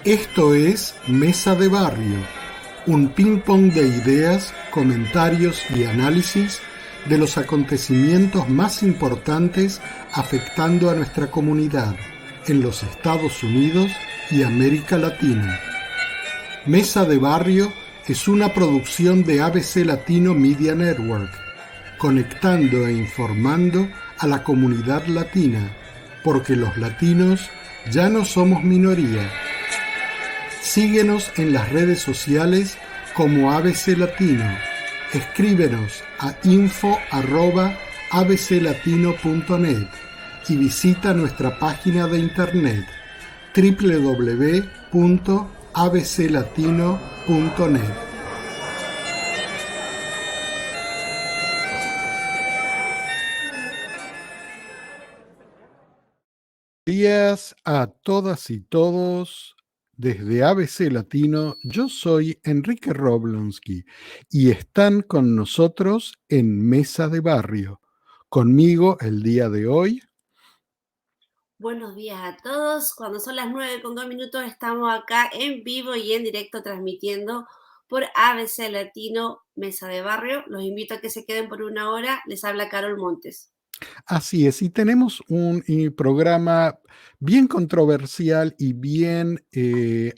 Esto es Mesa de Barrio, un ping-pong de ideas, comentarios y análisis de los acontecimientos más importantes afectando a nuestra comunidad en los Estados Unidos y América Latina. Mesa de Barrio es una producción de ABC Latino Media Network, conectando e informando a la comunidad latina, porque los latinos ya no somos minoría. Síguenos en las redes sociales como ABC Latino. Escríbenos a info@abclatino.net y visita nuestra página de internet www.abclatino.net. Días a todas y todos. Desde ABC Latino, yo soy Enrique Roblonsky y están con nosotros en Mesa de Barrio. Conmigo el día de hoy. Buenos días a todos. Cuando son las 9:02 estamos acá en vivo y en directo transmitiendo por ABC Latino Mesa de Barrio. Los invito a que se queden por una hora. Les habla Carol Montes. Así es, y tenemos un programa bien controversial y bien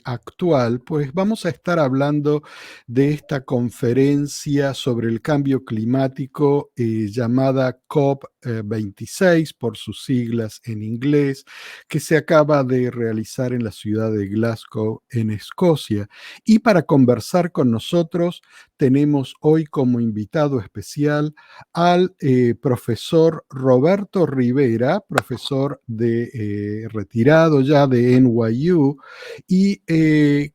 actual, pues vamos a estar hablando de esta conferencia sobre el cambio climático llamada COP26 por sus siglas en inglés, que se acaba de realizar en la ciudad de Glasgow, en Escocia. Y para conversar con nosotros tenemos hoy como invitado especial al profesor Roberto Rivera, profesor retirado ya de NYU, y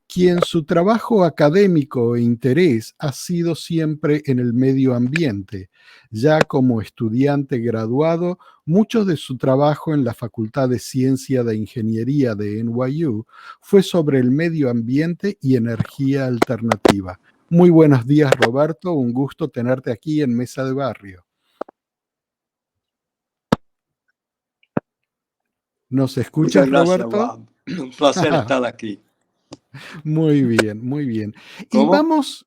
quien su trabajo académico e interés ha sido siempre en el medio ambiente. Ya como estudiante graduado, mucho de su trabajo en la Facultad de Ciencia de Ingeniería de NYU fue sobre el medio ambiente y energía alternativa. Muy buenos días, Roberto. Un gusto tenerte aquí en Mesa de Barrio. ¿Nos escuchas, Muchas gracias, Roberto? Bob. Un placer estar aquí. Muy bien, muy bien. Y ¿Cómo? vamos,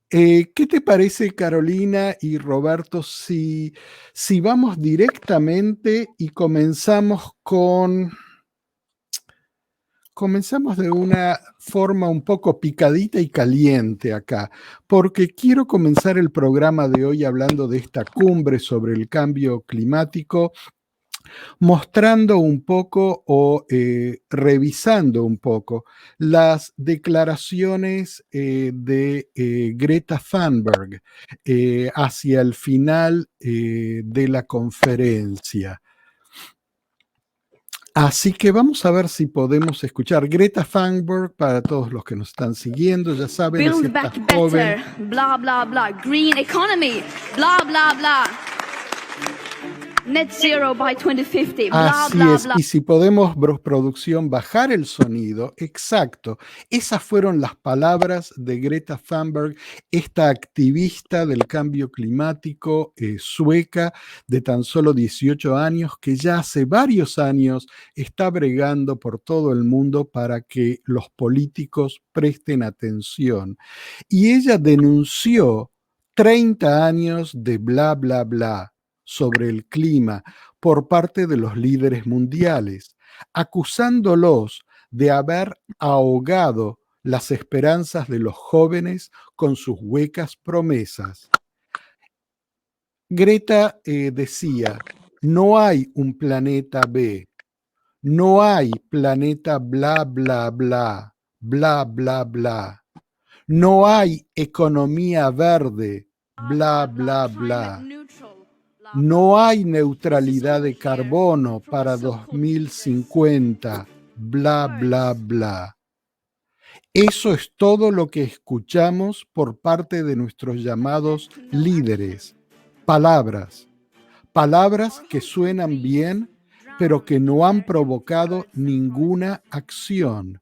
¿qué te parece, Carolina y Roberto, si vamos directamente y comenzamos de una forma un poco picadita y caliente acá, porque quiero comenzar el programa de hoy hablando de esta cumbre sobre el cambio climático, mostrando un poco o revisando un poco las declaraciones de Greta Thunberg hacia el final de la conferencia. Así que vamos a ver si podemos escuchar Greta Thunberg para todos los que nos están siguiendo. Ya saben, Build back better, blah, blah, blah. Green economy, blah, blah, blah. Net zero by 2050, blah, Así blah, es, blah. y si podemos, producción, bajar el sonido, exacto. Esas fueron las palabras de Greta Thunberg, esta activista del cambio climático sueca de tan solo 18 años, que ya hace varios años está bregando por todo el mundo para que los políticos presten atención. Y ella denunció 30 años de bla, bla, bla sobre el clima por parte de los líderes mundiales, acusándolos de haber ahogado las esperanzas de los jóvenes con sus huecas promesas. Greta decía, no hay un planeta B, no hay planeta bla, bla, bla, bla, bla, bla, no hay economía verde, bla, bla, bla. No hay neutralidad de carbono para 2050, bla, bla, bla. Eso es todo lo que escuchamos por parte de nuestros llamados líderes. Palabras. Palabras que suenan bien, pero que no han provocado ninguna acción.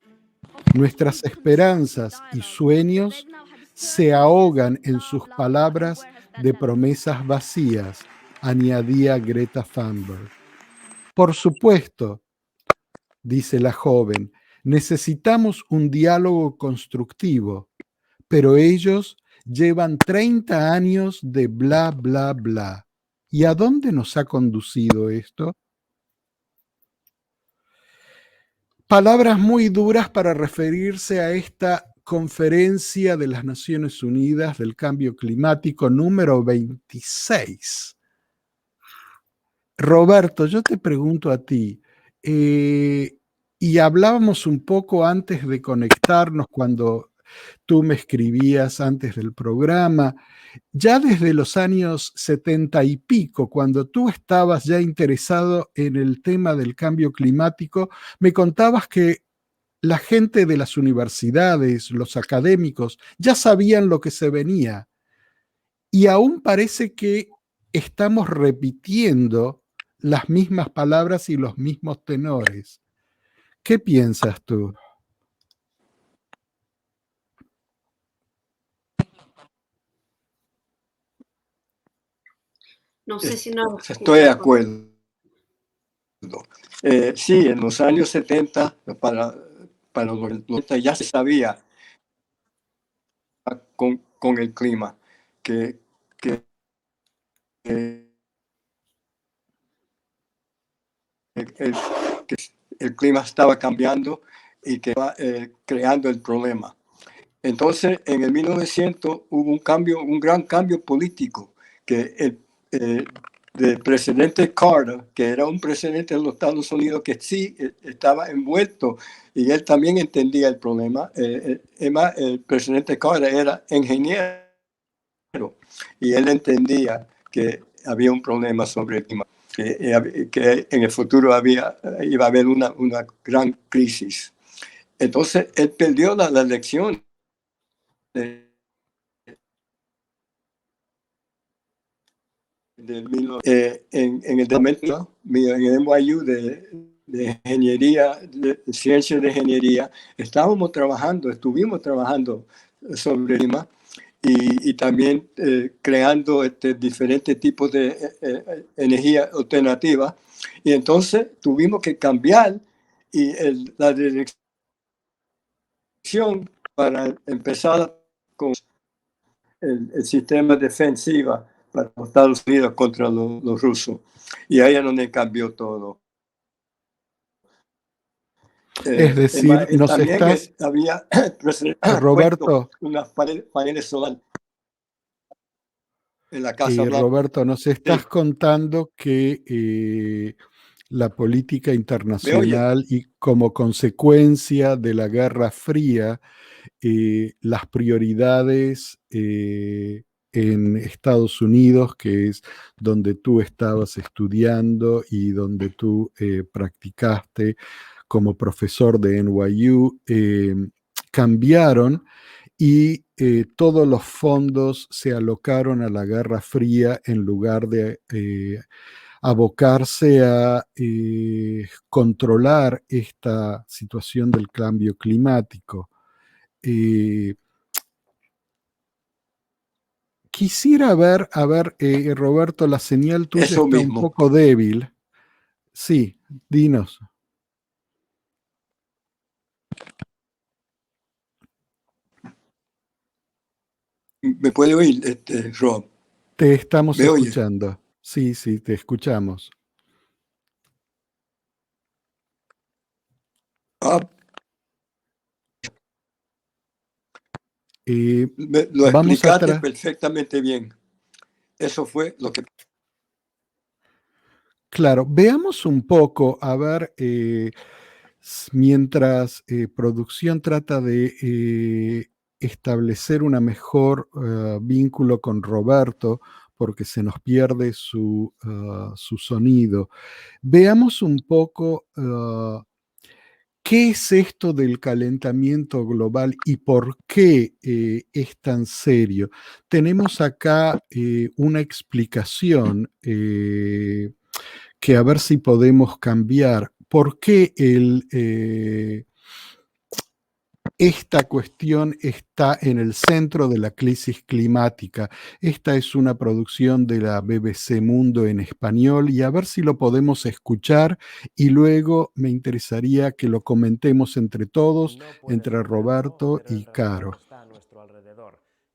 Nuestras esperanzas y sueños se ahogan en sus palabras de promesas vacías, añadía Greta Thunberg. Por supuesto, dice la joven, Necesitamos un diálogo constructivo, pero ellos llevan 30 años de bla, bla, bla. ¿Y a dónde nos ha conducido esto? Palabras muy duras para referirse a esta conferencia de las Naciones Unidas del Cambio Climático número 26. Roberto, yo te pregunto a ti, y hablábamos un poco antes de conectarnos cuando tú me escribías antes del programa, ya desde los años 70 y pico, cuando tú estabas ya interesado en el tema del cambio climático, me contabas que la gente de las universidades, los académicos, ya sabían lo que se venía. Y aún parece que estamos repitiendo las mismas palabras y los mismos tenores. ¿Qué piensas tú? No sé si no. Estoy de acuerdo. Sí, en los años 70, para los 90 ya se sabía con el clima que el clima estaba cambiando y que estaba creando el problema. Entonces, en el 1900 hubo un gran cambio político, que el presidente Carter, que era un presidente de los Estados Unidos que sí estaba envuelto y él también entendía el problema. El presidente Carter era ingeniero y él entendía que había un problema sobre el clima, que en el futuro iba a haber una gran crisis. Entonces, él perdió la elección. En el departamento mío, en el NYU de ingeniería, de ciencias de ingeniería, estuvimos trabajando sobre el clima y también creando diferentes tipos de energía alternativa. Y entonces tuvimos que cambiar la dirección para empezar con el sistema defensivo para los Estados Unidos contra los rusos. Y ahí es donde cambió todo. Es decir, nos también estás... había Roberto, unas paneles solares en la Casa Blanca. Roberto, nos estás Sí. contando que la política internacional y como consecuencia de la Guerra Fría, las prioridades en Estados Unidos, que es donde tú estabas estudiando y donde tú practicaste como profesor de NYU, cambiaron y todos los fondos se alocaron a la Guerra Fría en lugar de abocarse a controlar esta situación del cambio climático. Quisiera ver, Roberto, la señal tuya Eso está mismo. un poco débil. Sí, dinos. ¿Me puede oír, Rob? Te estamos ¿Me oye? escuchando. Sí, sí, te escuchamos. Lo vamos explicaste perfectamente bien. Eso fue lo que... Claro, veamos un poco, a ver, mientras producción trata de establecer una mejor vínculo con Roberto, porque se nos pierde su sonido. Veamos un poco qué es esto del calentamiento global y por qué es tan serio. Tenemos acá una explicación que a ver si podemos cambiar. ¿Por qué esta cuestión está en el centro de la crisis climática. Esta es una producción de la BBC Mundo en español y a ver si lo podemos escuchar y luego me interesaría que lo comentemos entre todos, entre Roberto y Caro.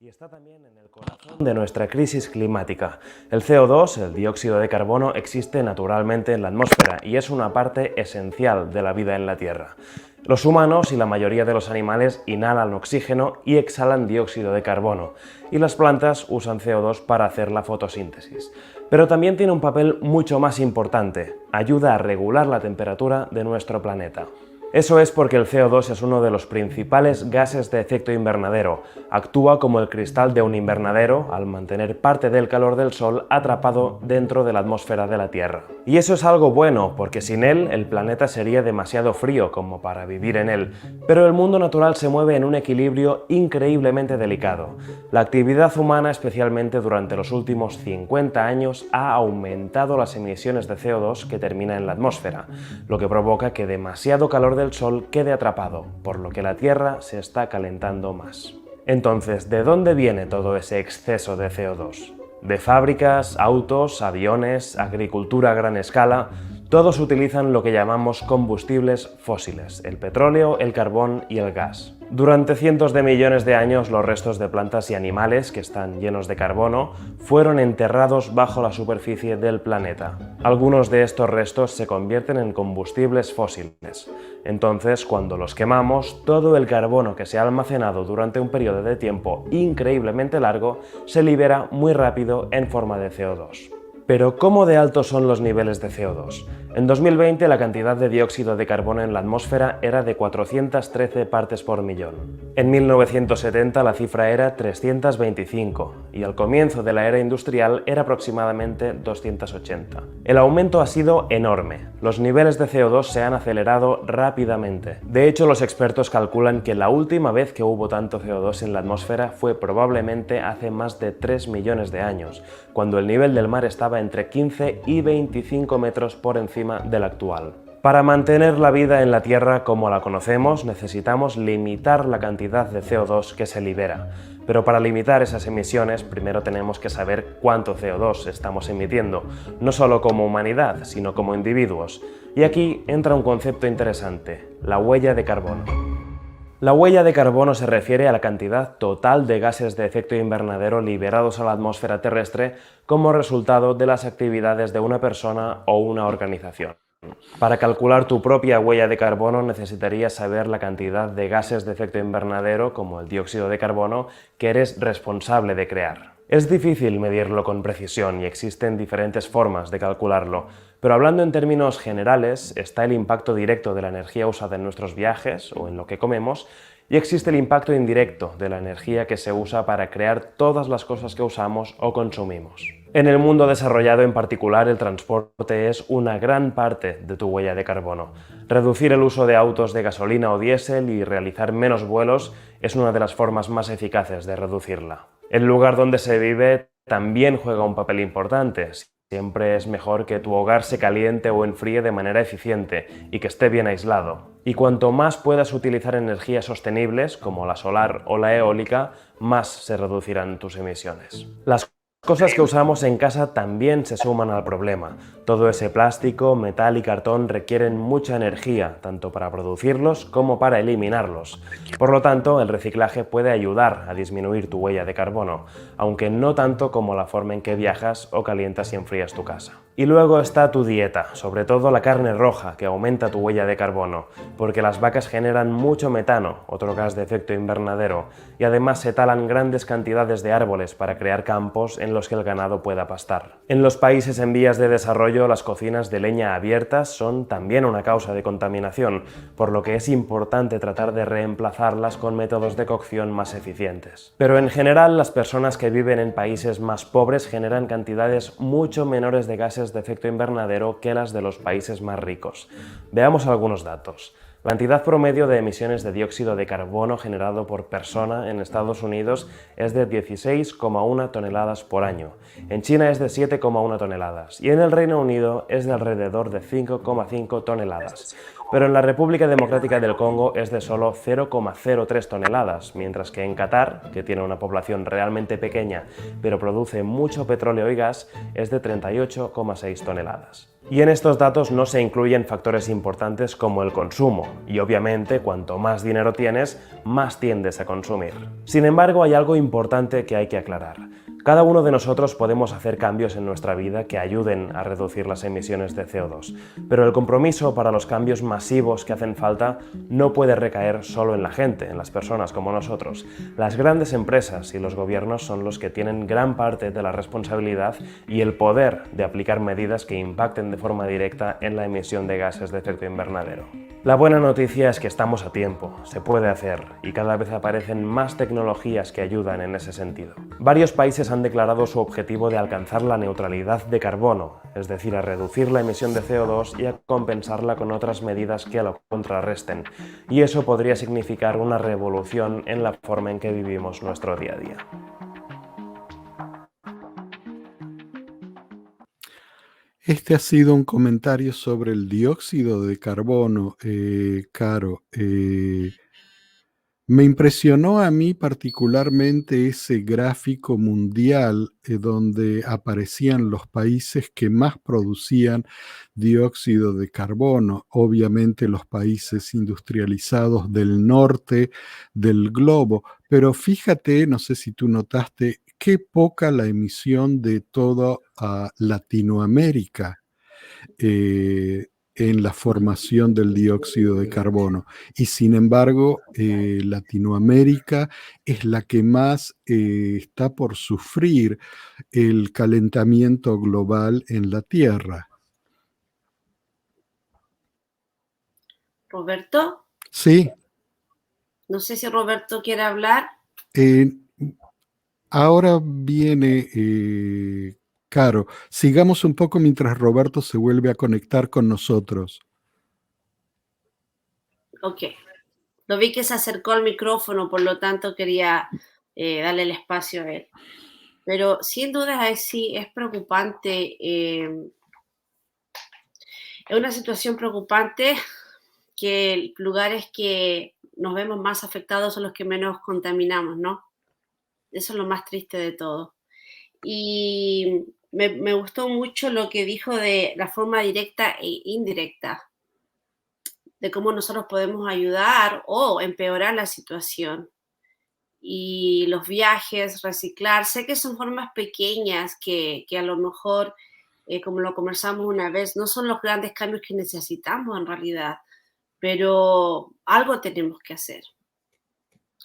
Y está también en el corazón de nuestra crisis climática. El CO2, el dióxido de carbono, existe naturalmente en la atmósfera y es una parte esencial de la vida en la Tierra. Los humanos y la mayoría de los animales inhalan oxígeno y exhalan dióxido de carbono, y las plantas usan CO2 para hacer la fotosíntesis. Pero también tiene un papel mucho más importante: ayuda a regular la temperatura de nuestro planeta. Eso es porque el CO2 es uno de los principales gases de efecto invernadero. Actúa como el cristal de un invernadero al mantener parte del calor del Sol atrapado dentro de la atmósfera de la Tierra. Y eso es algo bueno, porque sin él el planeta sería demasiado frío como para vivir en él. Pero el mundo natural se mueve en un equilibrio increíblemente delicado. La actividad humana, especialmente durante los últimos 50 años, ha aumentado las emisiones de CO2 que termina en la atmósfera, lo que provoca que demasiado calor del Sol quede atrapado, por lo que la Tierra se está calentando más. Entonces, ¿de dónde viene todo ese exceso de CO2? De fábricas, autos, aviones, agricultura a gran escala. Todos utilizan lo que llamamos combustibles fósiles: el petróleo, el carbón y el gas. Durante cientos de millones de años, los restos de plantas y animales, que están llenos de carbono, fueron enterrados bajo la superficie del planeta. Algunos de estos restos se convierten en combustibles fósiles. Entonces, cuando los quemamos, todo el carbono que se ha almacenado durante un periodo de tiempo increíblemente largo se libera muy rápido en forma de CO2. Pero ¿cómo de altos son los niveles de CO2? En 2020 la cantidad de dióxido de carbono en la atmósfera era de 413 partes por millón. En 1970 la cifra era 325 y al comienzo de la era industrial era aproximadamente 280. El aumento ha sido enorme. Los niveles de CO2 se han acelerado rápidamente. De hecho, los expertos calculan que la última vez que hubo tanto CO2 en la atmósfera fue probablemente hace más de 3 millones de años, cuando el nivel del mar estaba entre 15 y 25 metros por encima del actual. Para mantener la vida en la Tierra como la conocemos, necesitamos limitar la cantidad de CO2 que se libera. Pero para limitar esas emisiones, primero tenemos que saber cuánto CO2 estamos emitiendo, no solo como humanidad, sino como individuos. Y aquí entra un concepto interesante: la huella de carbono. La huella de carbono se refiere a la cantidad total de gases de efecto invernadero liberados a la atmósfera terrestre como resultado de las actividades de una persona o una organización. Para calcular tu propia huella de carbono necesitarías saber la cantidad de gases de efecto invernadero, como el dióxido de carbono, que eres responsable de crear. Es difícil medirlo con precisión y existen diferentes formas de calcularlo, pero hablando en términos generales, está el impacto directo de la energía usada en nuestros viajes o en lo que comemos, y existe el impacto indirecto de la energía que se usa para crear todas las cosas que usamos o consumimos. En el mundo desarrollado en particular, el transporte es una gran parte de tu huella de carbono. Reducir el uso de autos de gasolina o diésel y realizar menos vuelos es una de las formas más eficaces de reducirla. El lugar donde se vive también juega un papel importante. Siempre es mejor que tu hogar se caliente o enfríe de manera eficiente y que esté bien aislado. Y cuanto más puedas utilizar energías sostenibles, como la solar o la eólica, más se reducirán tus emisiones. Las cosas que usamos en casa también se suman al problema. Todo ese plástico, metal y cartón requieren mucha energía, tanto para producirlos como para eliminarlos. Por lo tanto, el reciclaje puede ayudar a disminuir tu huella de carbono, aunque no tanto como la forma en que viajas o calientas y enfrías tu casa. Y luego está tu dieta, sobre todo la carne roja, que aumenta tu huella de carbono, porque las vacas generan mucho metano, otro gas de efecto invernadero, y además se talan grandes cantidades de árboles para crear campos en los que el ganado pueda pastar. En los países en vías de desarrollo, las cocinas de leña abiertas son también una causa de contaminación, por lo que es importante tratar de reemplazarlas con métodos de cocción más eficientes. Pero en general, las personas que viven en países más pobres generan cantidades mucho menores de gases de efecto invernadero que las de los países más ricos. Veamos algunos datos. La cantidad promedio de emisiones de dióxido de carbono generado por persona en Estados Unidos es de 16,1 toneladas por año, en China es de 7,1 toneladas y en el Reino Unido es de alrededor de 5,5 toneladas. Pero en la República Democrática del Congo es de solo 0,03 toneladas, mientras que en Qatar, que tiene una población realmente pequeña pero produce mucho petróleo y gas, es de 38,6 toneladas. Y en estos datos no se incluyen factores importantes como el consumo, y obviamente cuanto más dinero tienes, más tiendes a consumir. Sin embargo, hay algo importante que hay que aclarar. Cada uno de nosotros podemos hacer cambios en nuestra vida que ayuden a reducir las emisiones de CO2, pero el compromiso para los cambios masivos que hacen falta no puede recaer solo en la gente, en las personas como nosotros. Las grandes empresas y los gobiernos son los que tienen gran parte de la responsabilidad y el poder de aplicar medidas que impacten de forma directa en la emisión de gases de efecto invernadero. La buena noticia es que estamos a tiempo, se puede hacer, y cada vez aparecen más tecnologías que ayudan en ese sentido. Varios países han declarado su objetivo de alcanzar la neutralidad de carbono, es decir, a reducir la emisión de CO2 y a compensarla con otras medidas que lo contrarresten, y eso podría significar una revolución en la forma en que vivimos nuestro día a día. Este ha sido un comentario sobre el dióxido de carbono, Caro. Me impresionó a mí particularmente ese gráfico mundial donde aparecían los países que más producían dióxido de carbono, obviamente los países industrializados del norte del globo, pero fíjate, no sé si tú notaste, qué poca la emisión de toda Latinoamérica. En la formación del dióxido de carbono. Y sin embargo, Latinoamérica es la que más está por sufrir el calentamiento global en la Tierra. Roberto, Sí, no sé si Roberto quiere hablar. ahora viene Caro. Sigamos un poco mientras Roberto se vuelve a conectar con nosotros. Ok. Lo vi que se acercó al micrófono, por lo tanto quería darle el espacio a él. Pero sin duda sí es preocupante. Es una situación preocupante que lugares que nos vemos más afectados son los que menos contaminamos, ¿no? Eso es lo más triste de todo. Y me gustó mucho lo que dijo de la forma directa e indirecta, de cómo nosotros podemos ayudar o empeorar la situación. Y los viajes, reciclar, sé que son formas pequeñas que a lo mejor, como lo conversamos una vez, no son los grandes cambios que necesitamos en realidad, pero algo tenemos que hacer.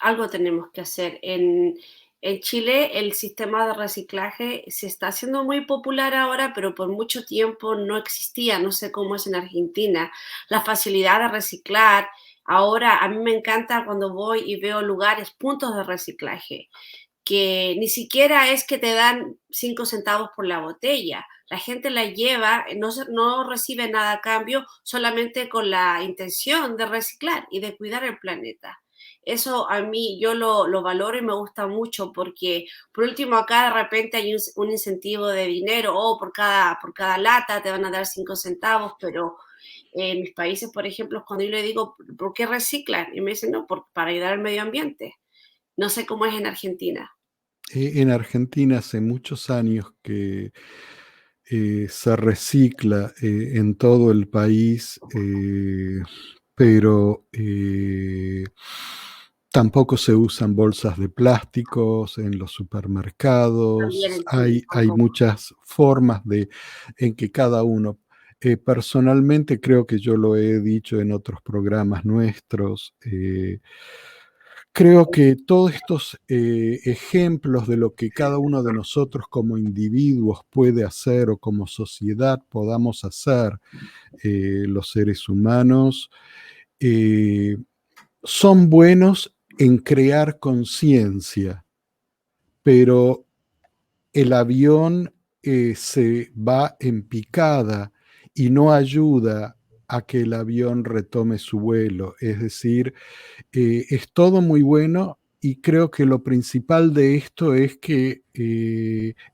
Algo tenemos que hacer. En Chile el sistema de reciclaje se está haciendo muy popular ahora, pero por mucho tiempo no existía, no sé cómo es en Argentina. La facilidad de reciclar, ahora a mí me encanta cuando voy y veo lugares, puntos de reciclaje, que ni siquiera es que te dan 5 centavos por la botella. La gente la lleva, no recibe nada a cambio, solamente con la intención de reciclar y de cuidar el planeta. Eso a mí yo lo valoro y me gusta mucho porque por último acá de repente hay un incentivo de dinero o por cada lata te van a dar 5 centavos, pero en mis países, por ejemplo, cuando yo le digo, ¿por qué reciclan? Y me dicen, no, para ayudar al medio ambiente. No sé cómo es en Argentina. En Argentina hace muchos años que se recicla en todo el país, pero tampoco se usan bolsas de plásticos en los También supermercados. en Chile, Hay tampoco. muchas formas en que cada uno, personalmente creo que yo lo he dicho en otros programas nuestros, creo que todos estos ejemplos de lo que cada uno de nosotros como individuos puede hacer o como sociedad podamos hacer, los seres humanos, eh, son buenos en crear conciencia, pero el avión se va en picada y no ayuda a que el avión retome su vuelo. Es decir, es todo muy bueno y creo que lo principal de esto es que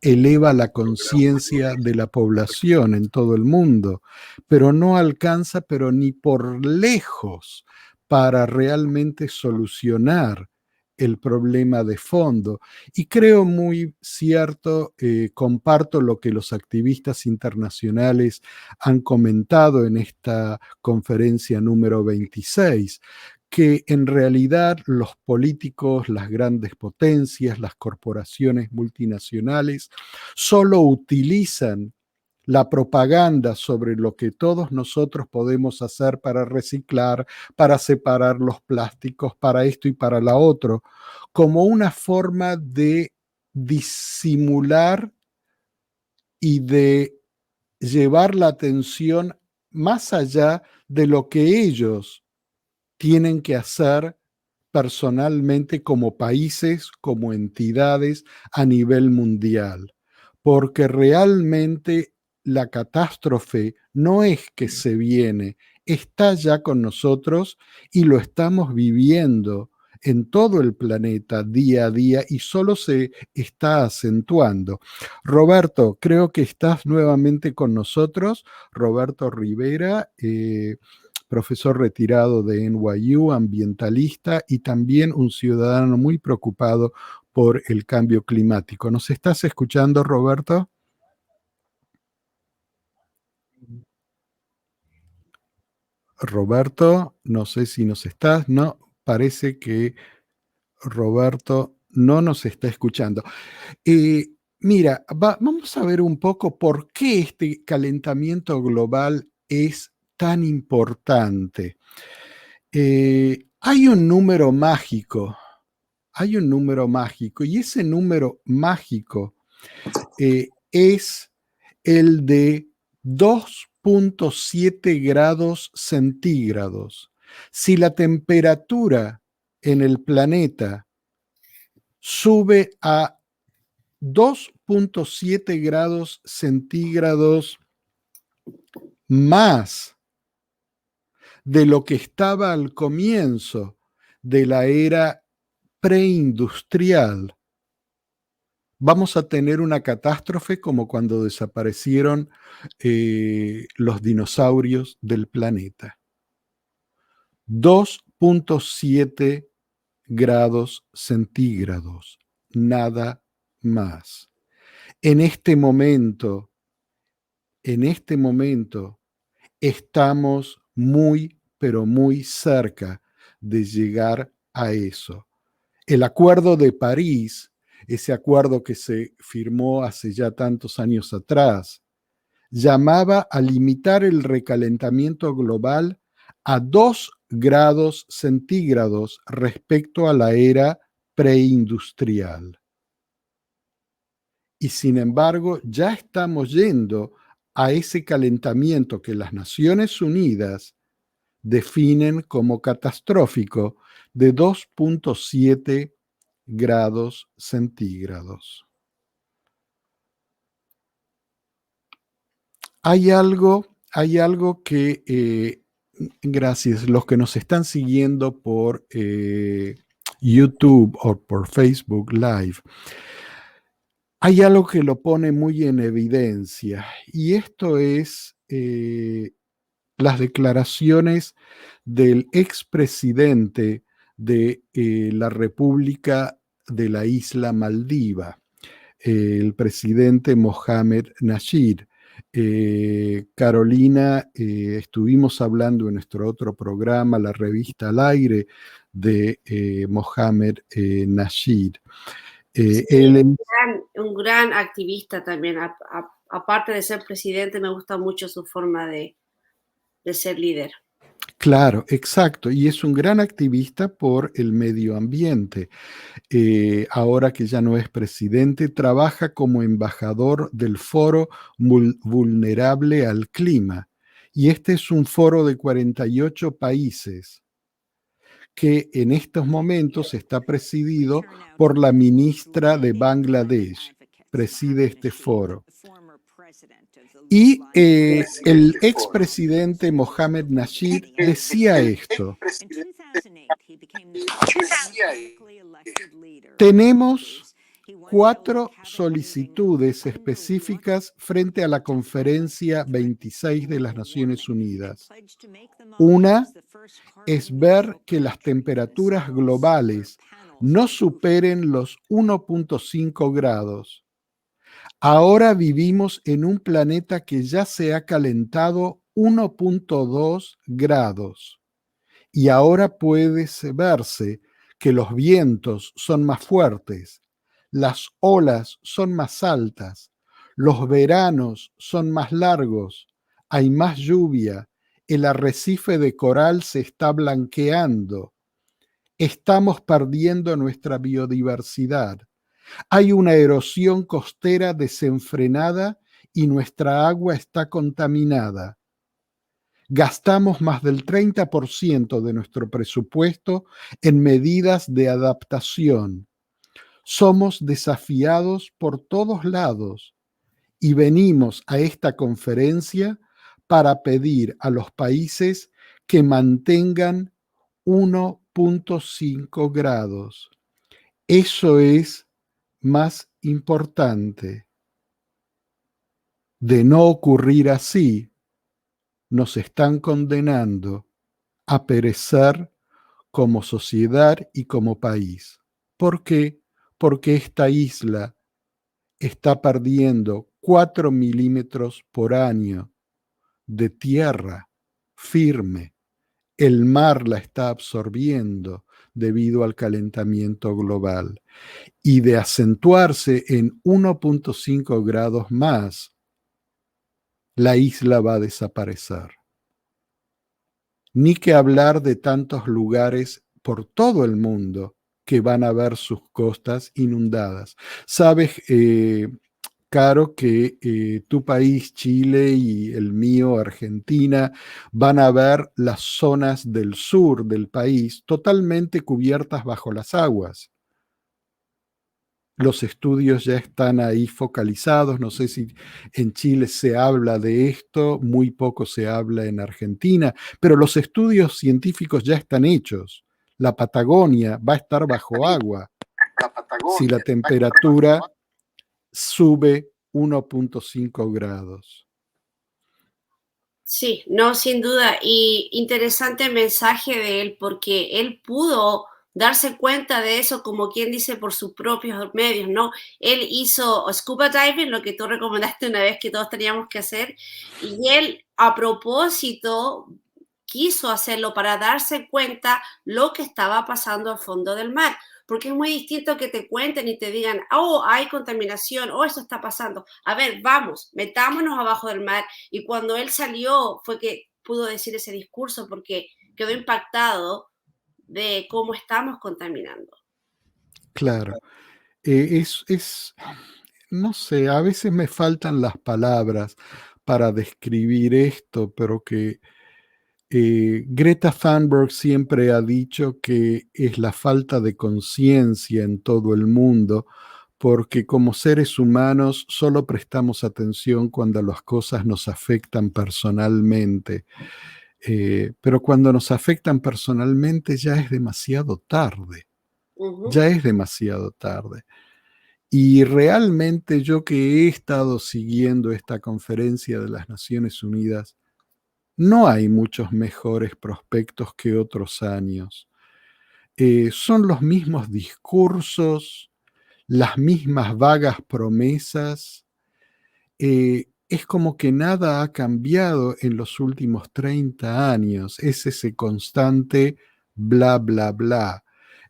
eleva la conciencia de la población en todo el mundo, pero no alcanza, pero ni por lejos, para realmente solucionar el problema de fondo. Y creo muy cierto, comparto lo que los activistas internacionales han comentado en esta conferencia número 26, que en realidad los políticos, las grandes potencias, las corporaciones multinacionales, solo utilizan la propaganda sobre lo que todos nosotros podemos hacer para reciclar, para separar los plásticos, para esto y para la otro, como una forma de disimular y de llevar la atención más allá de lo que ellos tienen que hacer personalmente como países, como entidades a nivel mundial, porque realmente la catástrofe no es que se viene, está ya con nosotros y lo estamos viviendo en todo el planeta día a día y solo se está acentuando. Roberto, creo que estás nuevamente con nosotros. Roberto Rivera, profesor retirado de NYU, ambientalista y también un ciudadano muy preocupado por el cambio climático. ¿Nos estás escuchando, Roberto? Roberto, no sé si nos estás, no, parece que Roberto no nos está escuchando. Mira, vamos a ver un poco por qué este calentamiento global es tan importante. Hay un número mágico, y ese número mágico es el de 2.7 grados centígrados. Si la temperatura en el planeta sube a 2.7 grados centígrados más de lo que estaba al comienzo de la era preindustrial, vamos a tener una catástrofe como cuando desaparecieron los dinosaurios del planeta. 2.7 grados centígrados, nada más. En este momento estamos muy, pero muy cerca de llegar a eso. El Acuerdo de París, ese acuerdo que se firmó hace ya tantos años atrás, llamaba a limitar el recalentamiento global a 2 grados centígrados respecto a la era preindustrial. Y sin embargo, ya estamos yendo a ese calentamiento que las Naciones Unidas definen como catastrófico de 2.7 grados centígrados. Hay algo que, gracias, los que nos están siguiendo por YouTube o por Facebook Live, hay algo que lo pone muy en evidencia, y esto es las declaraciones del expresidente de la República de la Isla Maldiva, el presidente Mohamed Nasheed. Carolina, estuvimos hablando en nuestro otro programa, la revista Al Aire, de Mohamed Nasheed. Sí, un gran activista también. Aparte de ser presidente, me gusta mucho su forma de ser líder. Claro, exacto. Y es un gran activista por el medio ambiente. Ahora que ya no es presidente, trabaja como embajador del Foro Vulnerable al Clima. Y este es un foro de 48 países que en estos momentos está presidido por la ministra de Bangladesh. Preside este foro. Y el expresidente Mohamed Nasheed decía esto: tenemos 4 solicitudes específicas frente a la Conferencia 26 de las Naciones Unidas. Una es ver que las temperaturas globales no superen los 1.5 grados. Ahora vivimos en un planeta que ya se ha calentado 1.2 grados y ahora puede verse que los vientos son más fuertes, las olas son más altas, los veranos son más largos, hay más lluvia, el arrecife de coral se está blanqueando, estamos perdiendo nuestra biodiversidad. Hay una erosión costera desenfrenada y nuestra agua está contaminada. Gastamos más del 30% de nuestro presupuesto en medidas de adaptación. Somos desafiados por todos lados y venimos a esta conferencia para pedir a los países que mantengan 1.5 grados. Eso es más importante. De no ocurrir así, nos están condenando a perecer como sociedad y como país. ¿Por qué? Porque esta isla está perdiendo 4 milímetros por año de tierra firme. El mar la está absorbiendo debido al calentamiento global. Y de acentuarse en 1.5 grados más, la isla va a desaparecer. Ni que hablar de tantos lugares por todo el mundo que van a ver sus costas inundadas. Sabes, Caro, que tu país, Chile, y el mío, Argentina, van a ver las zonas del sur del país totalmente cubiertas bajo las aguas. Los estudios ya están ahí focalizados. No sé si en Chile se habla de esto, muy poco se habla en Argentina, pero los estudios científicos ya están hechos. La Patagonia va a estar bajo agua si la temperatura sube 1.5 grados. Sí, no, sin duda. Y interesante mensaje de él, porque él pudo darse cuenta de eso, como quien dice, por sus propios medios, ¿no? Él hizo scuba diving, lo que tú recomendaste una vez que todos teníamos que hacer, y él a propósito quiso hacerlo para darse cuenta lo que estaba pasando al fondo del mar, porque es muy distinto que te cuenten y te digan, oh, hay contaminación, oh, eso está pasando. A ver, vamos, metámonos abajo del mar. Y cuando él salió fue que pudo decir ese discurso porque quedó impactado de cómo estamos contaminando. Claro. No sé, a veces me faltan las palabras para describir esto, pero que Greta Thunberg siempre ha dicho que es la falta de conciencia en todo el mundo, porque como seres humanos solo prestamos atención cuando las cosas nos afectan personalmente. Pero cuando nos afectan personalmente ya es demasiado tarde. Ya es demasiado tarde. Y realmente yo que he estado siguiendo esta conferencia de las Naciones Unidas, no hay muchos mejores prospectos que otros años. Son los mismos discursos, las mismas vagas promesas. Es como que nada ha cambiado en los últimos 30 años. Es ese constante bla, bla, bla.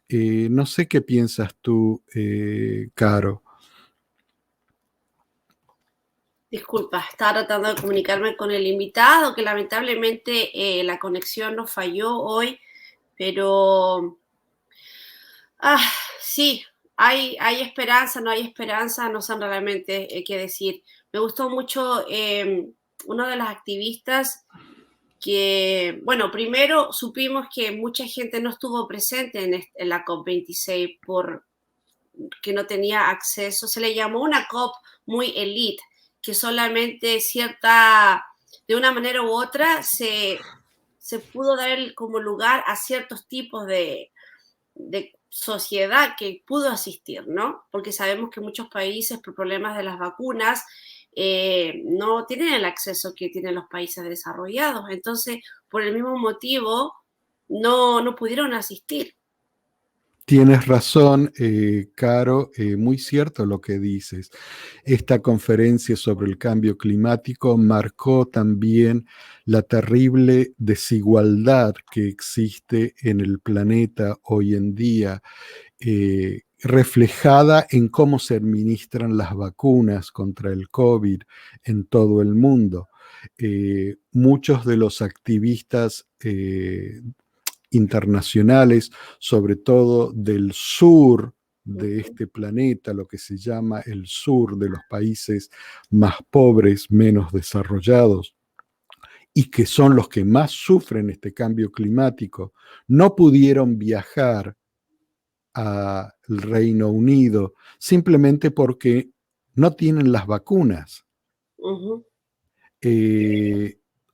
No sé qué piensas tú, Caro. Disculpa, estaba tratando de comunicarme con el invitado, que lamentablemente la conexión nos falló hoy, pero sí, hay esperanza, no hay esperanza, no sé realmente qué decir. Me gustó mucho uno de las activistas que, bueno, primero supimos que mucha gente no estuvo presente en la COP26 porque no tenía acceso, se le llamó una COP muy elite, que solamente de una manera u otra se pudo dar como lugar a ciertos tipos de sociedad que pudo asistir, ¿no? Porque sabemos que muchos países, por problemas de las vacunas, no tienen el acceso que tienen los países desarrollados. Entonces, por el mismo motivo, no pudieron asistir. Tienes razón, Caro, muy cierto lo que dices. Esta conferencia sobre el cambio climático marcó también la terrible desigualdad que existe en el planeta hoy en día, reflejada en cómo se administran las vacunas contra el COVID en todo el mundo. Muchos de los activistas internacionales, sobre todo del sur de este planeta, lo que se llama el sur de los países más pobres, menos desarrollados, y que son los que más sufren este cambio climático, no pudieron viajar al Reino Unido simplemente porque no tienen las vacunas. Uh-huh.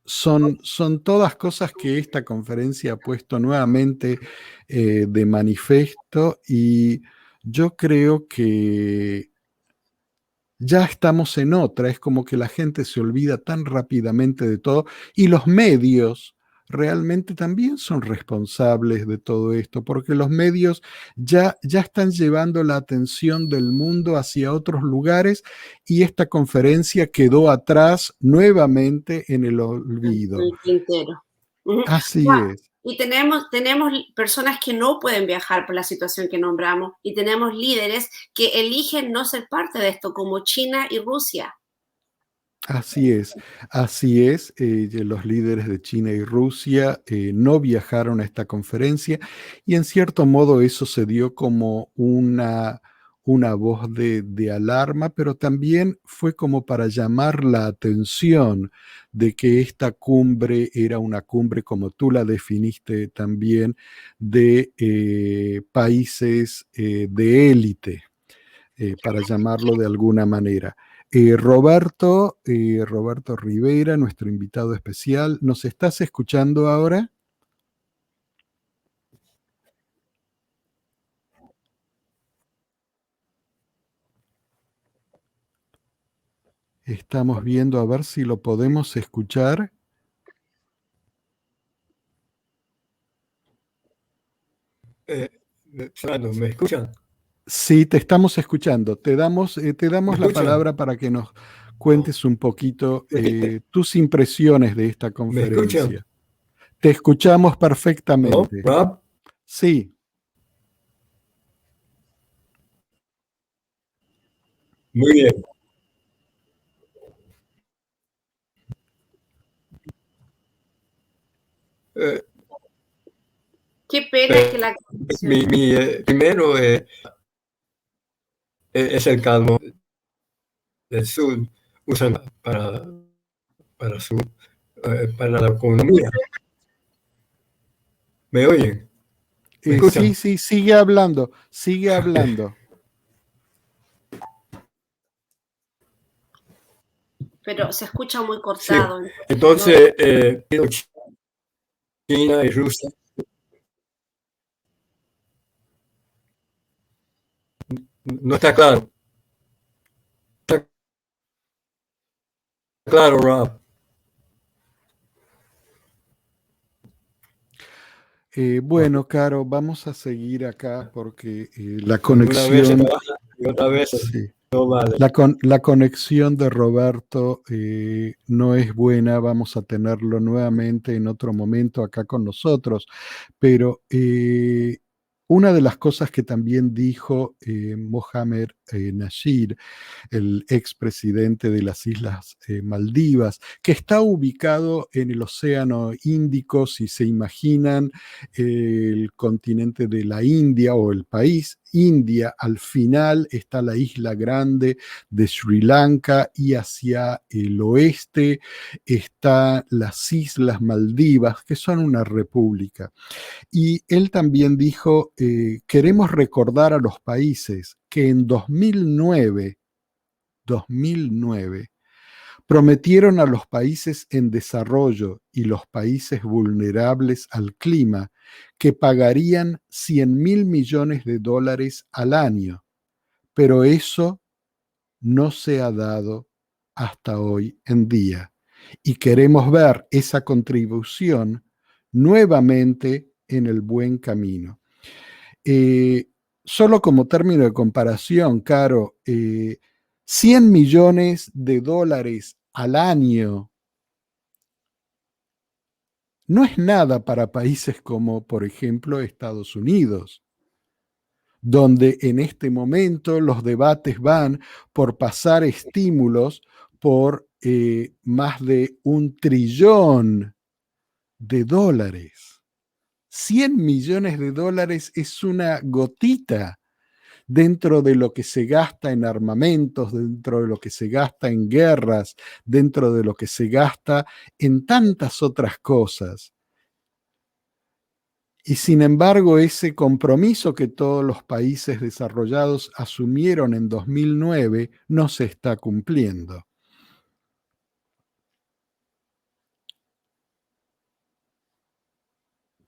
Son todas cosas que esta conferencia ha puesto nuevamente de manifiesto, y yo creo que ya estamos en otra. Es como que la gente se olvida tan rápidamente de todo, y los medios realmente también son responsables de todo esto, porque los medios ya están llevando la atención del mundo hacia otros lugares, y esta conferencia quedó atrás nuevamente en el olvido. El tintero. Uh-huh. Así es. Y tenemos personas que no pueden viajar por la situación que nombramos, y tenemos líderes que eligen no ser parte de esto, como China y Rusia. Así es, así es. Los líderes de China y Rusia no viajaron a esta conferencia, y en cierto modo eso se dio como una voz de alarma, pero también fue como para llamar la atención de que esta cumbre era una cumbre, como tú la definiste también, de países de élite, para llamarlo de alguna manera. Roberto Rivera, nuestro invitado especial, ¿nos estás escuchando ahora? Estamos viendo a ver si lo podemos escuchar. Fernando, ¿me escuchan? Sí, te estamos escuchando. Te damos la palabra para que nos cuentes un poquito tus impresiones de esta conferencia. Te escuchamos perfectamente. ¿No, Rob? Sí. Muy bien. Qué pena que la... Primero es el calmo del sur, usan para la economía. ¿Me oyen? Sí, sigue hablando. Pero se escucha muy cortado. Sí. Entonces, China y Rusia. No está claro. Está claro, Rob. Bueno, Caro, vamos a seguir acá porque la conexión... Una vez se baja y otra vez sí. no vale. La conexión de Roberto no es buena. Vamos a tenerlo nuevamente en otro momento acá con nosotros, pero una de las cosas que también dijo Mohamed Nasheed, el expresidente de las Islas Maldivas, que está ubicado en el Océano Índico. Si se imaginan el continente de la India o el país India, al final está la isla grande de Sri Lanka, y hacia el oeste están las Islas Maldivas, que son una república. Y él también dijo, queremos recordar a los países que en 2009, Prometieron a los países en desarrollo y los países vulnerables al clima que pagarían 100.000 millones de dólares al año, pero eso no se ha dado hasta hoy en día. Y queremos ver esa contribución nuevamente en el buen camino. Solo como término de comparación, Caro, 100 millones de dólares al año no es nada para países como, por ejemplo, Estados Unidos, donde en este momento los debates van por pasar estímulos por más de 1 trillón de dólares. 100 millones de dólares es una gotita dentro de lo que se gasta en armamentos, dentro de lo que se gasta en guerras, dentro de lo que se gasta en tantas otras cosas. Y sin embargo, ese compromiso que todos los países desarrollados asumieron en 2009 no se está cumpliendo.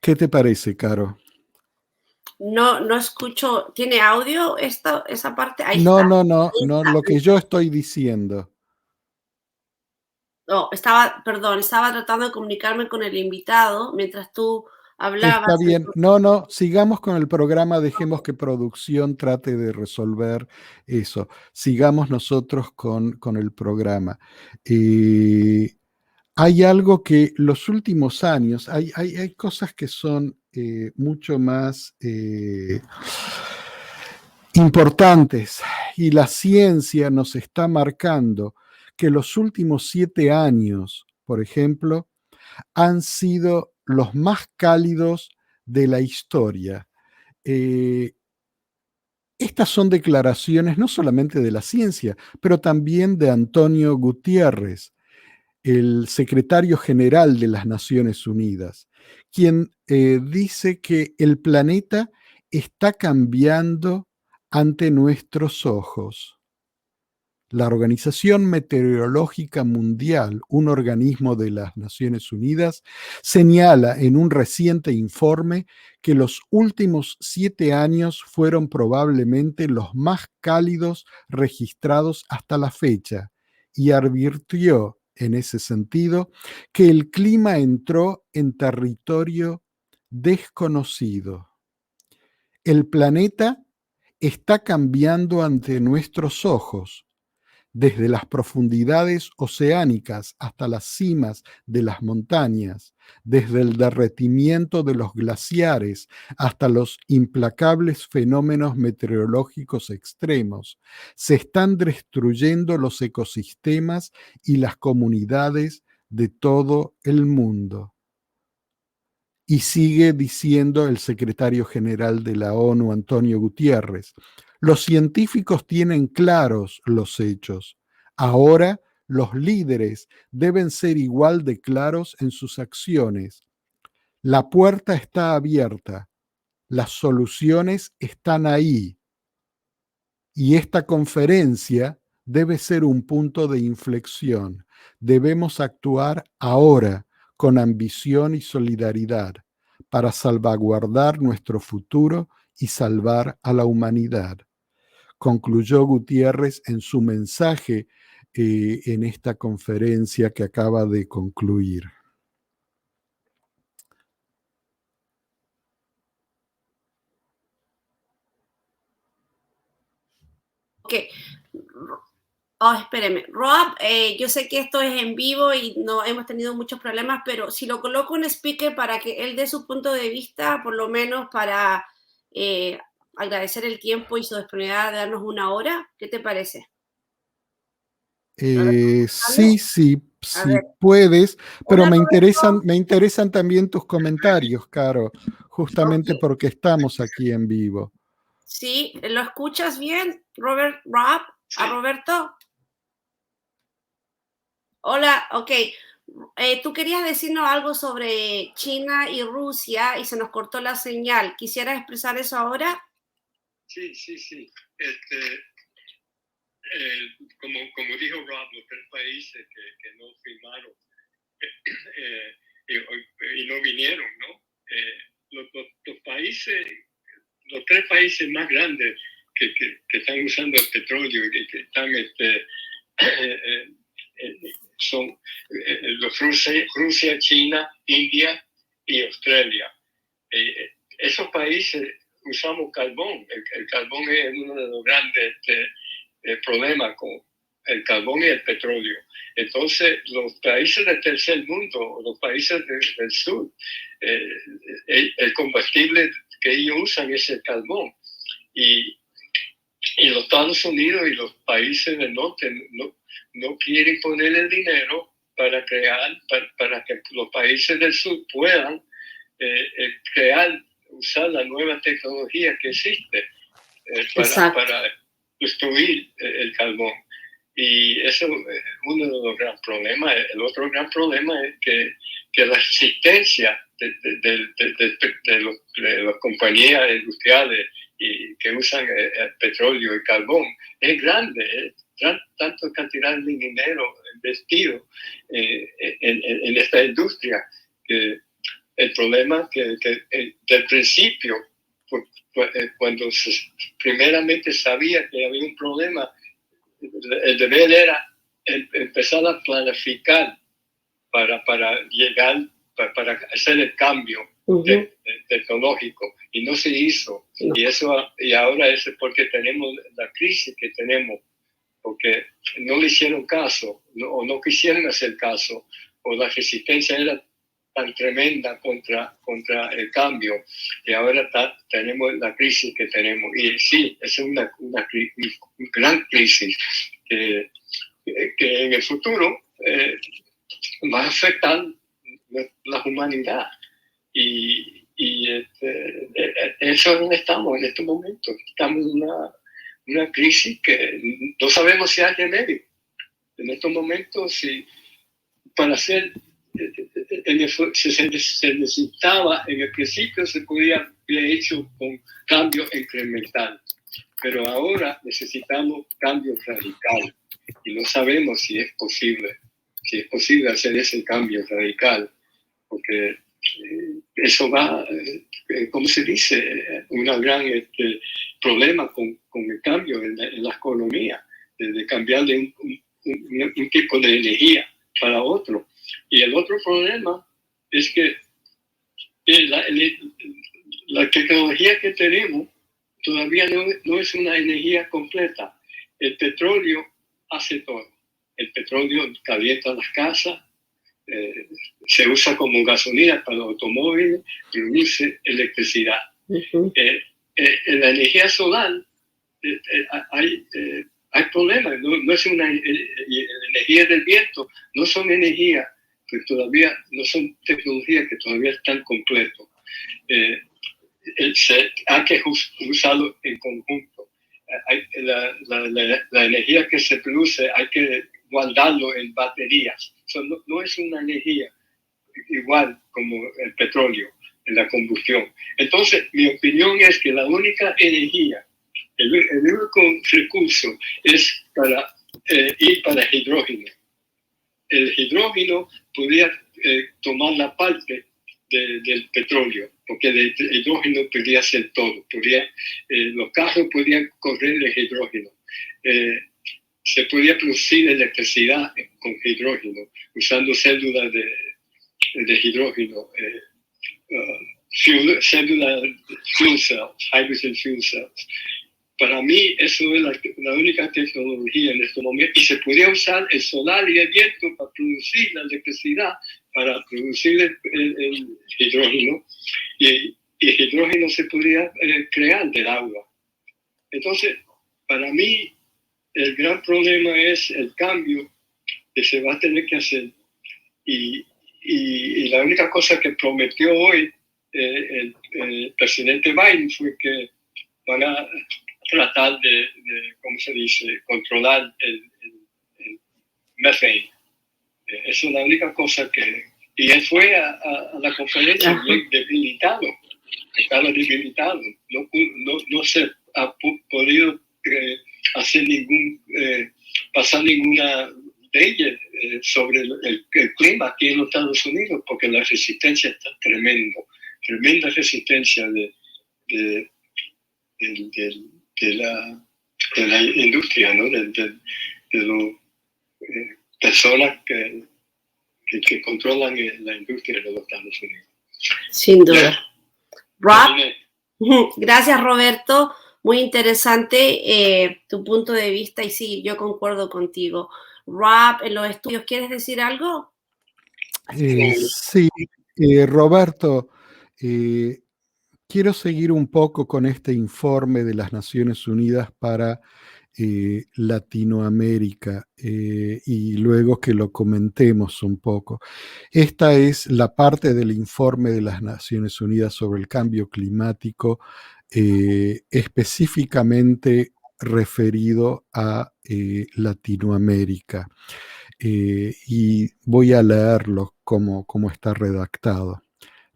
¿Qué te parece, Caro? No escucho. ¿Tiene audio esa parte? Ahí No, está. no, lo que yo estoy diciendo. No, estaba tratando de comunicarme con el invitado mientras tú hablabas. Está bien. No, sigamos con el programa, dejemos que producción trate de resolver eso. Sigamos nosotros con el programa. Hay algo que los últimos años, hay cosas que son mucho más importantes y la ciencia nos está marcando que los últimos 7 años, por ejemplo, han sido los más cálidos de la historia. Estas son declaraciones no solamente de la ciencia, pero también de Antonio Guterres, el secretario general de las Naciones Unidas, quien dice que el planeta está cambiando ante nuestros ojos. La Organización Meteorológica Mundial, un organismo de las Naciones Unidas, señala en un reciente informe que los últimos 7 años fueron probablemente los más cálidos registrados hasta la fecha y advirtió en ese sentido que el clima entró en territorio desconocido. El planeta está cambiando ante nuestros ojos, desde las profundidades oceánicas hasta las cimas de las montañas, desde el derretimiento de los glaciares hasta los implacables fenómenos meteorológicos extremos. Se están destruyendo los ecosistemas y las comunidades de todo el mundo. Y sigue diciendo el secretario general de la ONU, Antonio Guterres, los científicos tienen claros los hechos. Ahora los líderes deben ser igual de claros en sus acciones. La puerta está abierta, las soluciones están ahí. Y esta conferencia debe ser un punto de inflexión. Debemos actuar ahora con ambición y solidaridad para salvaguardar nuestro futuro y salvar a la humanidad. Concluyó Guterres en su mensaje en esta conferencia que acaba de concluir. Ok. Oh, espéreme. Rob, yo sé que esto es en vivo y no hemos tenido muchos problemas, pero si lo coloco en speaker para que él dé su punto de vista, por lo menos para agradecer el tiempo y su disponibilidad de darnos 1 hora, ¿qué te parece? Sí, puedes, pero me interesan también tus comentarios, Caro, justamente porque estamos aquí en vivo. Sí, ¿lo escuchas bien, Rob? ¿A Roberto? Hola, ok. Tú querías decirnos algo sobre China y Rusia y se nos cortó la señal. ¿Quisieras expresar eso ahora? Sí. como dijo Rob, los 3 países que no firmaron y no vinieron, ¿no? Los países, los 3 países más grandes que están usando el petróleo y que están son Rusia, China, India y Australia. Esos países usamos carbón. El carbón es uno de los grandes problemas con el carbón y el petróleo. Entonces, los países del tercer mundo, los países del sur, el combustible que ellos usan es el carbón. Y los Estados Unidos y los países del norte no quieren poner el dinero para que los países del sur puedan usar la nueva tecnología que existe para destruir el carbón. Y eso es uno de los grandes problemas. El otro gran problema es que la resistencia de las compañías industriales que usan petróleo y carbón es grande. Tanto cantidad de dinero investido en esta industria que el problema que del principio, cuando primeramente sabía que había un problema, el deber era empezar a planificar para llegar, para hacer el cambio tecnológico, y no se hizo. Y ahora es porque tenemos la crisis que tenemos, porque no le hicieron caso, o no quisieron hacer caso, o la resistencia era tan tremenda contra el cambio, y ahora tenemos la crisis que tenemos. Y sí, es una gran crisis que en el futuro va a afectar la humanidad. Y eso es donde estamos en este momento. Estamos en una crisis que no sabemos si hay remedio. En estos momentos, para hacer se necesitaba, en el principio se podía haber hecho con cambio incremental, pero ahora necesitamos cambio radical y no sabemos si es posible hacer ese cambio radical, porque eso va, ¿cómo se dice? Un gran problema con el cambio en la economía, de cambiar de un tipo de energía para otro. Y el otro problema es que la tecnología que tenemos todavía no es una energía completa. El petróleo hace todo. El petróleo calienta las casas, se usa como gasolina para los automóviles, produce electricidad. La energía solar, hay problemas, no es una energía del viento, no son energías que todavía no son tecnologías que todavía están completas. Hay que usarlo en conjunto. La energía que se produce hay que guardarlo en baterías. No es una energía igual como el petróleo en la combustión. Entonces, mi opinión es que la única energía, el único recurso es ir para el hidrógeno. El hidrógeno podría tomar la parte del petróleo, porque el hidrógeno podría hacer todo. Los carros podrían correr el hidrógeno. Se podría producir electricidad con hidrógeno, usando células de hidrógeno, células fuel cells, hydrogen fuel cells. Para mí, eso es la única tecnología en este momento. Y se podría usar el solar y el viento para producir la electricidad, para producir el hidrógeno. Y el hidrógeno se podría crear del agua. Entonces, para mí, el gran problema es el cambio que se va a tener que hacer. Y la única cosa que prometió hoy el presidente Biden fue que van a tratar de ¿cómo se dice?, controlar el methane. Esa es la única cosa que... Y él fue a la conferencia bien debilitado. Estaba debilitado. No se ha podido pasar ninguna ley sobre el clima aquí en los Estados Unidos, porque la resistencia está tremenda resistencia de la industria, ¿no? de las personas que controlan la industria de los Estados Unidos. Sin duda. Rob, gracias Roberto, muy interesante tu punto de vista y sí, yo concuerdo contigo. Rob, en los estudios, ¿quieres decir algo? Sí, Roberto, quiero seguir un poco con este informe de las Naciones Unidas para Latinoamérica y luego que lo comentemos un poco. Esta es la parte del informe de las Naciones Unidas sobre el cambio climático específicamente referido a Latinoamérica. Y voy a leerlo como está redactado.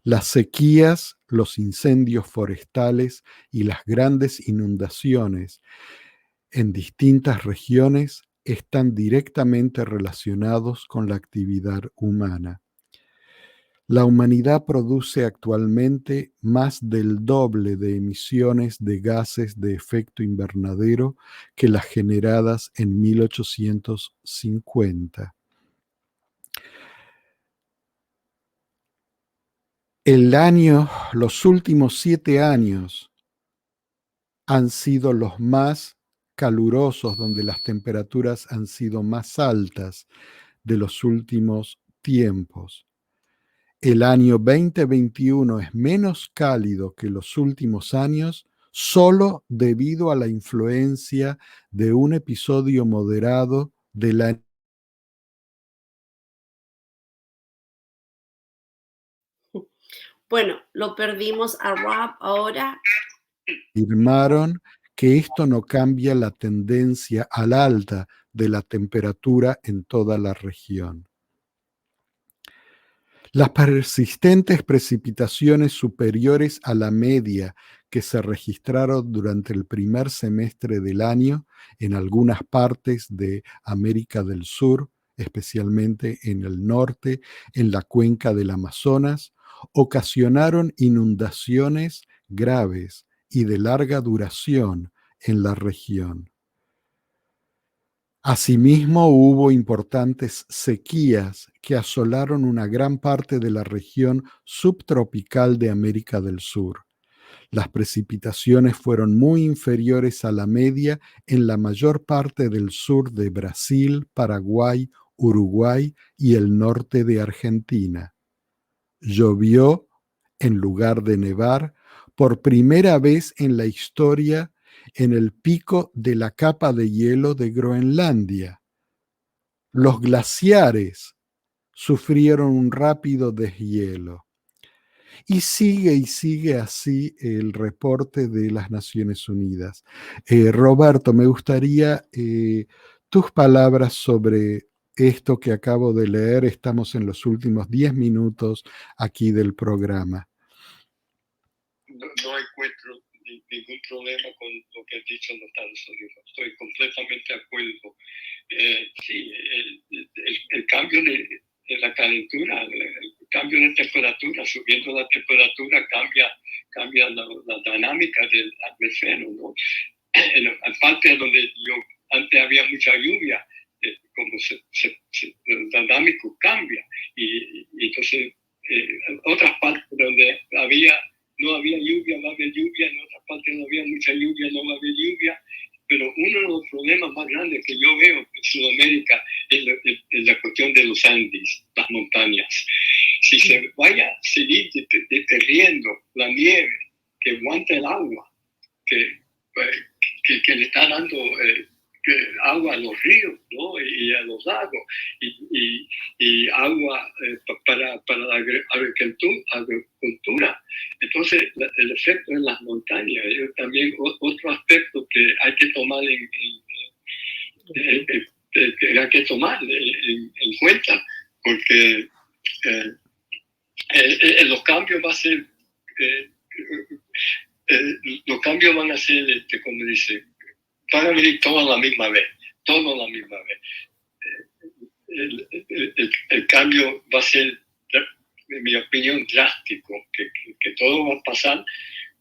Las sequías, los incendios forestales y las grandes inundaciones en distintas regiones están directamente relacionados con la actividad humana. La humanidad produce actualmente más del doble de emisiones de gases de efecto invernadero que las generadas en 1850. Los últimos 7 años han sido los más calurosos, donde las temperaturas han sido más altas de los últimos tiempos. El año 2021 es menos cálido que los últimos años solo debido a la influencia de un episodio moderado de la... Bueno, lo perdimos a Rob ahora. Afirmaron que esto no cambia la tendencia al alta de la temperatura en toda la región. Las persistentes precipitaciones superiores a la media que se registraron durante el primer semestre del año en algunas partes de América del Sur, especialmente en el norte, en la cuenca del Amazonas, ocasionaron inundaciones graves y de larga duración en la región. Asimismo, hubo importantes sequías que asolaron una gran parte de la región subtropical de América del Sur. Las precipitaciones fueron muy inferiores a la media en la mayor parte del sur de Brasil, Paraguay, Uruguay y el norte de Argentina. Llovió, en lugar de nevar, por primera vez en la historia en el pico de la capa de hielo de Groenlandia. Los glaciares sufrieron un rápido deshielo. Y sigue así el reporte de las Naciones Unidas. Roberto, me gustaría tus palabras sobre esto que acabo de leer. Estamos en los últimos 10 minutos aquí del programa. No encuentro ningún problema con lo que has dicho en los Estados Unidos. Estoy completamente de acuerdo. Sí, el cambio de la calentura, el cambio de temperatura, subiendo la temperatura cambia la dinámica del atmósfero, ¿no? En la parte donde antes había mucha lluvia, como el dinámico cambia y entonces otras partes donde no había lluvia, va a haber lluvia, en otras partes no había mucha lluvia, no va a haber lluvia, pero uno de los problemas más grandes que yo veo en Sudamérica es la cuestión de los Andes, las montañas. Si se vaya a seguir derritiendo la nieve que aguanta el agua, que le está dando agua a los ríos, ¿no? Y a los lagos, y agua para la agricultura. Entonces, el efecto en las montañas es también otro aspecto que hay que tomar en cuenta, porque los cambios los cambios van a ser, como dice, van a venir todos a la misma vez. El cambio va a ser, en mi opinión, drástico, que todo va a pasar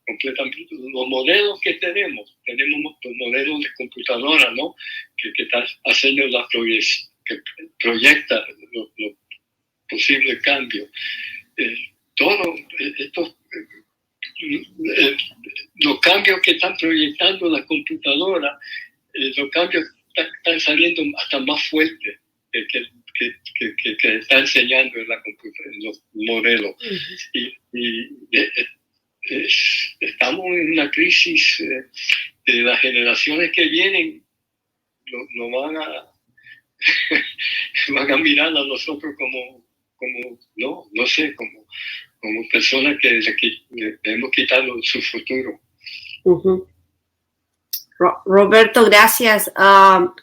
completamente. Los modelos que tenemos los modelos de computadora, ¿no? Que están haciendo que proyecta los posibles cambios. Todos estos los cambios que están proyectando las computadoras, los cambios están saliendo hasta más fuertes que está enseñando en los modelos. Estamos en una crisis de las generaciones que vienen, nos van a mirar a nosotros como no sé, como personas que debemos quitar su futuro. Roberto, gracias.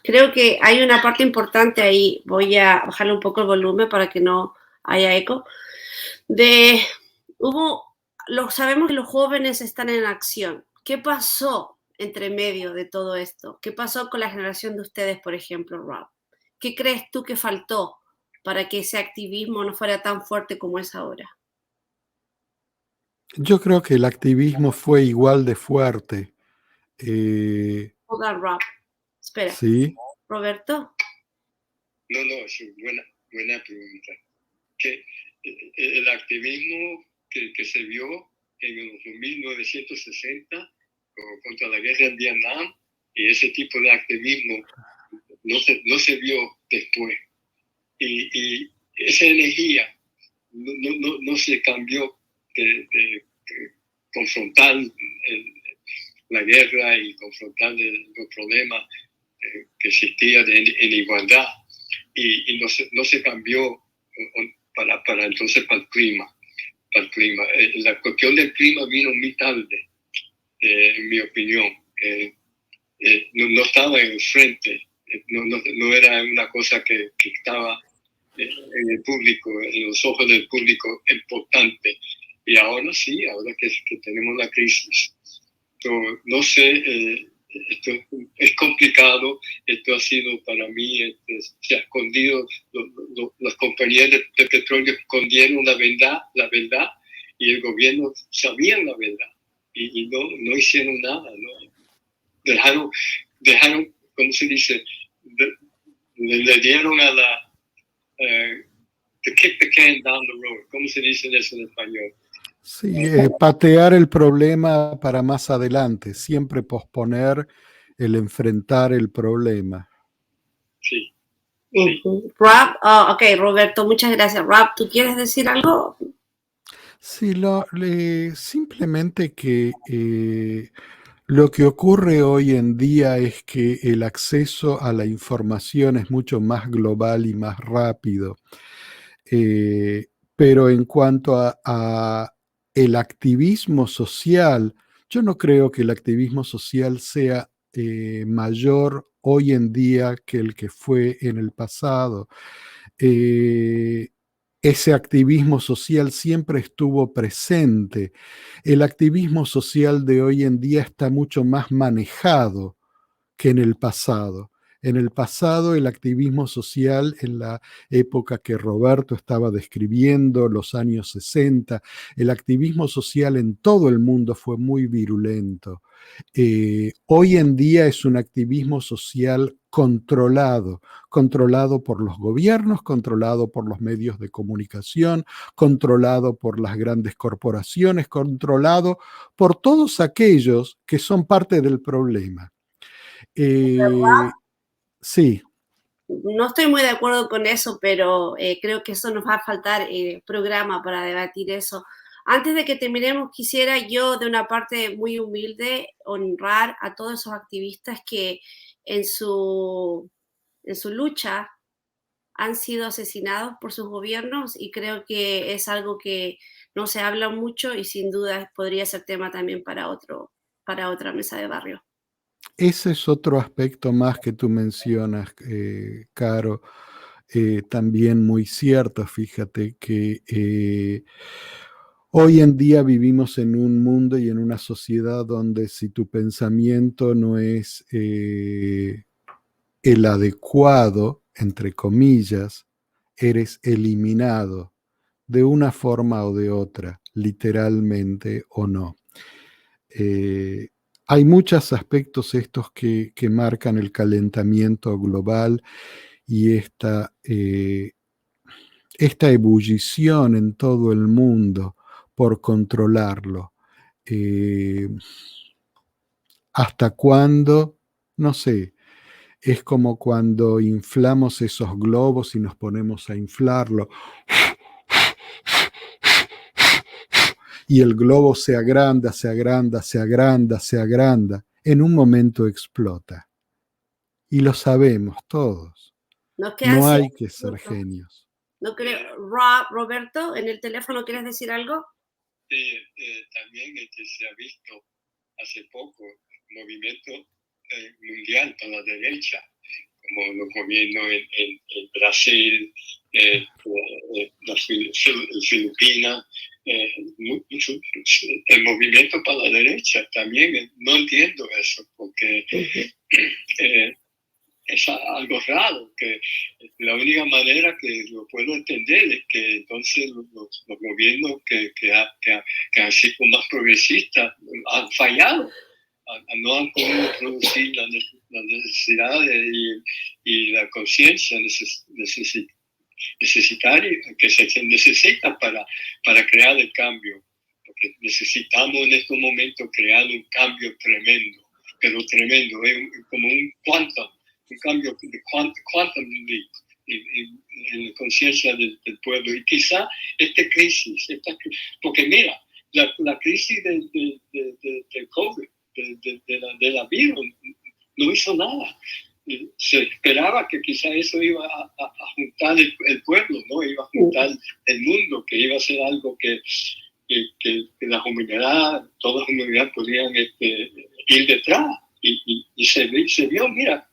Creo que hay una parte importante ahí. Voy a bajarle un poco el volumen para que no haya eco. Sabemos que los jóvenes están en acción. ¿Qué pasó entre medio de todo esto? ¿Qué pasó con la generación de ustedes, por ejemplo, Rob? ¿Qué crees tú que faltó para que ese activismo no fuera tan fuerte como es ahora? Yo creo que el activismo fue igual de fuerte. Hold on, Rob. Espera. ¿Sí? ¿Roberto? No, es una buena pregunta. Que el activismo que se vio en los 1960 contra la guerra en Vietnam, y ese tipo de activismo no se vio después. Y esa energía no se cambió de confrontar la guerra y confrontar los problemas que existían en igualdad, y no se cambió para entonces para el clima. La cuestión del clima vino muy tarde, en mi opinión. No estaba en el frente, no era una cosa que estaba en el público, en los ojos del público, importante. Y ahora sí, ahora que tenemos la crisis. No sé, esto es complicado. Esto ha sido para mí, se ha escondido, las compañías de petróleo escondieron la verdad, y el gobierno sabía la verdad y no hicieron nada, ¿no? Dejaron, ¿cómo se dice? Le dieron a to kick the can down the road. ¿Cómo se dice eso en español? Sí, patear el problema para más adelante, siempre posponer el enfrentar el problema. Sí. Rob, ok, Roberto, muchas gracias. Rob, ¿tú quieres decir algo? Sí, simplemente que lo que ocurre hoy en día es que el acceso a la información es mucho más global y más rápido. Pero en cuanto a el activismo social, yo no creo que el activismo social sea mayor hoy en día que el que fue en el pasado. Ese activismo social siempre estuvo presente. El activismo social de hoy en día está mucho más manejado que en el pasado. En el pasado, el activismo social, en la época que Roberto estaba describiendo, los años 60, el activismo social en todo el mundo fue muy virulento. Hoy en día es un activismo social controlado por los gobiernos, controlado por los medios de comunicación, controlado por las grandes corporaciones, controlado por todos aquellos que son parte del problema. Sí. No estoy muy de acuerdo con eso, pero creo que eso nos va a faltar programa para debatir eso. Antes de que terminemos, quisiera yo, de una parte muy humilde, honrar a todos esos activistas que en su lucha han sido asesinados por sus gobiernos, y creo que es algo que no se habla mucho y sin duda podría ser tema también para otra mesa de barrio. Ese es otro aspecto más que tú mencionas, Caro, también muy cierto. Fíjate que Hoy en día vivimos en un mundo y en una sociedad donde si tu pensamiento no es el adecuado, entre comillas, eres eliminado de una forma o de otra, literalmente o no. Hay muchos aspectos estos que marcan el calentamiento global y esta ebullición en todo el mundo por controlarlo. ¿Hasta cuándo? No sé. Es como cuando inflamos esos globos y nos ponemos a inflarlo. Y el globo se agranda, se agranda, se agranda, se agranda. En un momento explota. Y lo sabemos todos. No hay que ser genios. No creo. Roberto, en el teléfono, ¿quieres decir algo? Sí, también se ha visto hace poco movimiento mundial para la derecha, como los gobiernos en Brasil, Filipinas, el movimiento para la derecha también. No entiendo eso, porque es algo raro, que la única manera que lo puedo entender es que entonces los gobiernos que han sido más progresistas han fallado, no han podido producir las necesidades y la conciencia necesaria que se necesita para crear el cambio, porque necesitamos en estos momentos crear un cambio tremendo, pero tremendo, es como un cambio de quantum leap en la conciencia del pueblo. Y quizá esta crisis, porque mira, la crisis del COVID, de la virus, no hizo nada. Se esperaba que quizá eso iba a juntar el pueblo, ¿no? Iba a juntar el mundo, que iba a ser algo que la humanidad, toda la humanidad podían ir detrás. Y se vio, mira,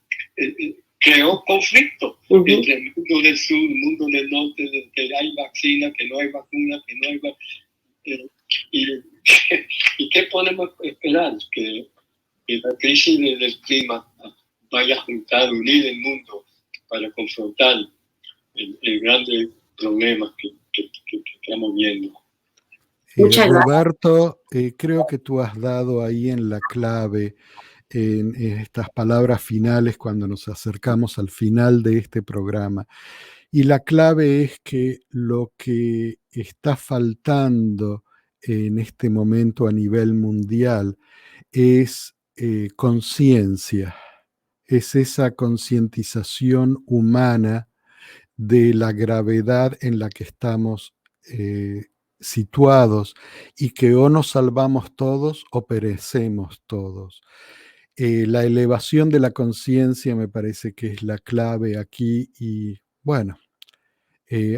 creó conflicto entre el mundo del sur, el mundo del norte, que hay vacuna, que no hay vacuna, que no hay ¿y qué podemos esperar? Que la crisis del clima vaya a juntar, unir el mundo para confrontar el grande problema que estamos viendo. Roberto, creo que tú has dado ahí en la clave, en estas palabras finales cuando nos acercamos al final de este programa. Y la clave es que lo que está faltando en este momento a nivel mundial es conciencia, es esa concientización humana de la gravedad en la que estamos situados y que o nos salvamos todos o perecemos todos. La elevación de la conciencia me parece que es la clave aquí y bueno,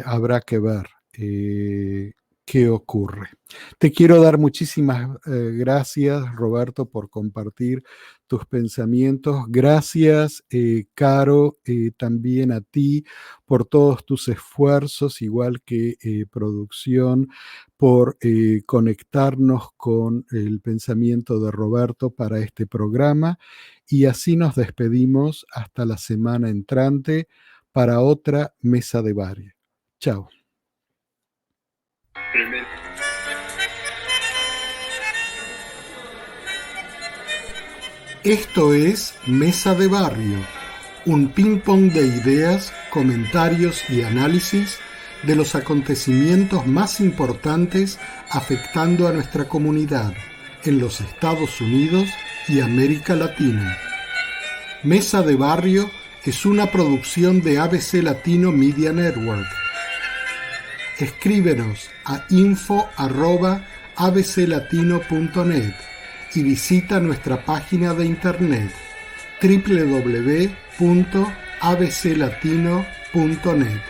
habrá que ver qué ocurre. Te quiero dar muchísimas gracias, Roberto, por compartir tus pensamientos. Gracias, Caro, también a ti por todos tus esfuerzos, igual que producción, por conectarnos con el pensamiento de Roberto para este programa. Y así nos despedimos hasta la semana entrante para otra mesa de barrio. Chao. Esto es Mesa de Barrio, un ping-pong de ideas, comentarios y análisis de los acontecimientos más importantes afectando a nuestra comunidad en los Estados Unidos y América Latina. Mesa de Barrio es una producción de ABC Latino Media Network. Escríbenos a info@abclatino.net y visita nuestra página de internet www.abclatino.net.